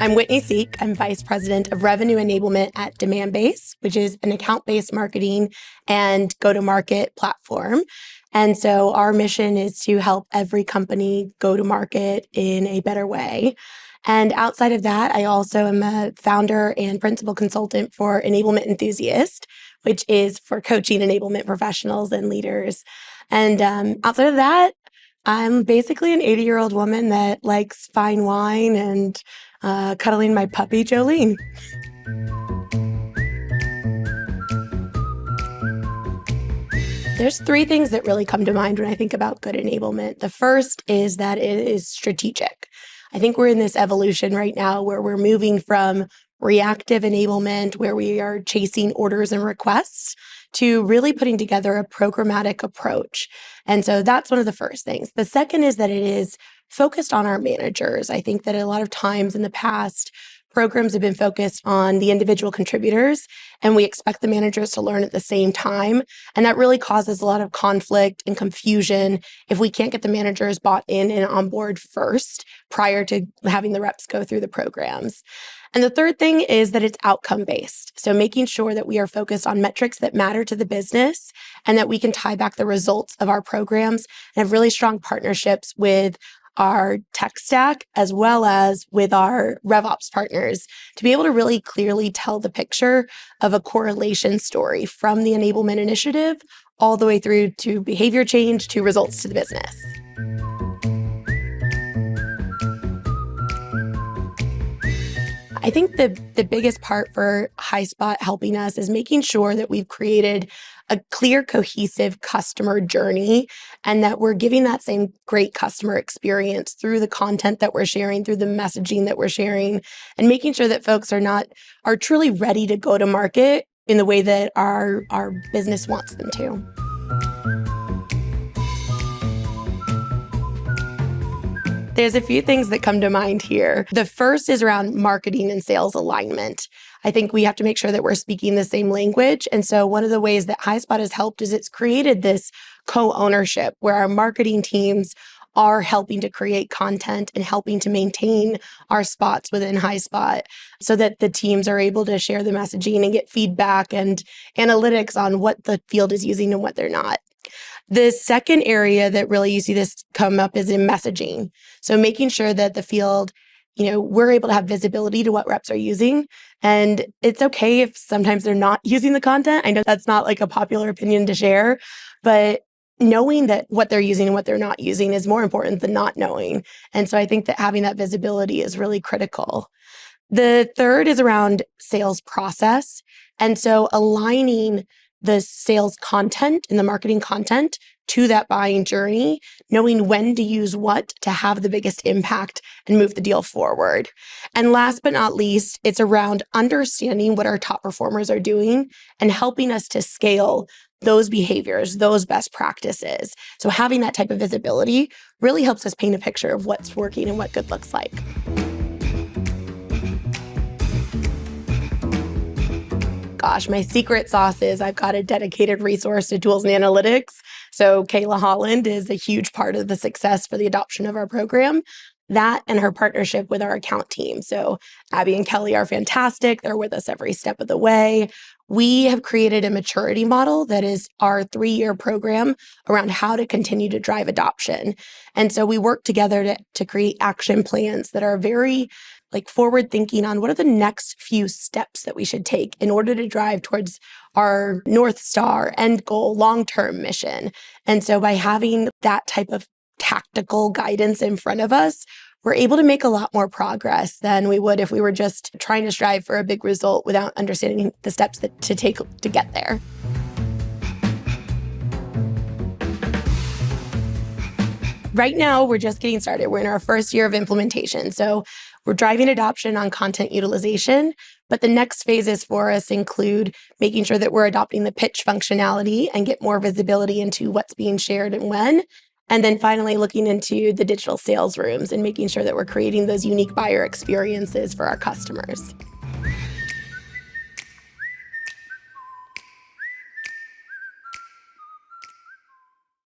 I'm Whitney Seek. I'm Vice President of Revenue Enablement at Demandbase, which is an account-based marketing and go-to-market platform. And so our mission is to help every company go to market in a better way. And outside of that, I also am a founder and principal consultant for Enablement Enthusiast, which is for coaching enablement professionals and leaders. And outside of that, I'm basically an 80-year-old woman that likes fine wine and cuddling my puppy, Jolene. There's three things that really come to mind when I think about good enablement. The first is that it is strategic. I think we're in this evolution right now where we're moving from reactive enablement, where we are chasing orders and requests, to really putting together a programmatic approach. And so that's one of the first things. The second is that it is focused on our managers. I think that a lot of times in the past, programs have been focused on the individual contributors, and we expect the managers to learn at the same time. And that really causes a lot of conflict and confusion if we can't get the managers bought in and on board first prior to having the reps go through the programs. And the third thing is that it's outcome-based. So making sure that we are focused on metrics that matter to the business and that we can tie back the results of our programs and have really strong partnerships with our tech stack, as well as with our RevOps partners, to be able to really clearly tell the picture of a correlation story from the enablement initiative all the way through to behavior change to results to the business. I think the biggest part for Highspot helping us is making sure that we've created a clear, cohesive customer journey and that we're giving that same great customer experience through the content that we're sharing, through the messaging that we're sharing, and making sure that folks are truly ready to go to market in the way that our business wants them to. There's a few things that come to mind here. The first is around marketing and sales alignment. I think we have to make sure that we're speaking the same language. And so one of the ways that Highspot has helped is it's created this co-ownership where our marketing teams are helping to create content and helping to maintain our spots within Highspot so that the teams are able to share the messaging and get feedback and analytics on what the field is using and what they're not. The second area that really you see this come up is in messaging. So making sure that the field, we're able to have visibility to what reps are using. And it's okay if sometimes they're not using the content. I know that's not like a popular opinion to share, but knowing that what they're using and what they're not using is more important than not knowing. And so I think that having that visibility is really critical. The third is around sales process. And so aligning the sales content and the marketing content to that buying journey, knowing when to use what to have the biggest impact and move the deal forward. And last but not least, it's around understanding what our top performers are doing and helping us to scale those behaviors, those best practices. So having that type of visibility really helps us paint a picture of what's working and what good looks like. Gosh, my secret sauce is I've got a dedicated resource to tools and analytics. So Kayla Holland is a huge part of the success for the adoption of our program. That and her partnership with our account team. So Abby and Kelly are fantastic. They're with us every step of the way. We have created a maturity model that is our 3-year program around how to continue to drive adoption. And so we work together to create action plans that are very forward thinking on what are the next few steps that we should take in order to drive towards our North Star end goal, long-term mission. And so by having that type of tactical guidance in front of us, we're able to make a lot more progress than we would if we were just trying to strive for a big result without understanding the steps to take to get there. Right now, we're just getting started. We're in our first year of implementation. So we're driving adoption on content utilization, but the next phases for us include making sure that we're adopting the pitch functionality and get more visibility into what's being shared and when. And then finally looking into the digital sales rooms and making sure that we're creating those unique buyer experiences for our customers.